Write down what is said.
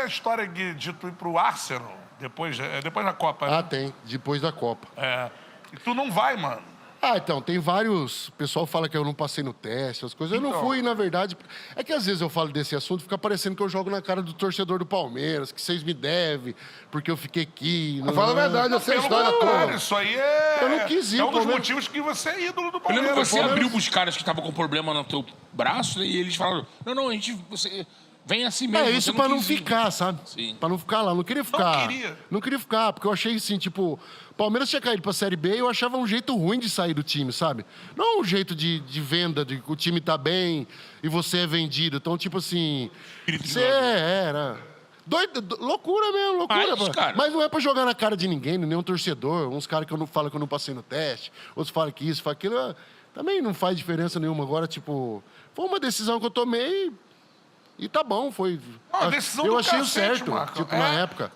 a história de tu ir pro Arsenal depois da Copa, né? Ah, tem. Depois da Copa. É. E tu não vai, mano. Ah, então, tem vários... O pessoal fala que eu não passei no teste, as coisas. Eu não Então. fui, na verdade... É que às vezes eu falo desse assunto, fica parecendo que eu jogo na cara do torcedor do Palmeiras, que vocês me devem, porque eu fiquei aqui... Fala a verdade, eu sei a Pelo história contrário, toda. isso aí é... Eu não quis ir, É um dos Palmeiras. motivos que você é ídolo do Eu Palmeiras. lembro que você Palmeiras. abriu pros caras que estavam com problema no teu braço e eles falaram: não, a gente. Você vem assim mesmo. É, você isso pra não quis ir." ficar, sabe? Sim. Pra não ficar lá. Não queria ficar. queria. Não queria ficar, porque eu achei assim, tipo... Palmeiras tinha caído pra Série B e eu achava um jeito ruim de sair do time, sabe? Não um jeito de venda, de que o time tá bem e você é vendido. Então, tipo assim... Você era... Loucura mesmo, loucura. Mas, mano. cara- Mas não é pra jogar na cara de ninguém, nenhum torcedor. Uns caras que eu não falo que eu não passei no teste. Outros falam que isso, falam aquilo. Também não faz diferença nenhuma. Agora, tipo... Foi uma decisão que eu tomei e tá bom. Foi... Não, a decisão eu do achei o cacete, certo, Marco. tipo, na época.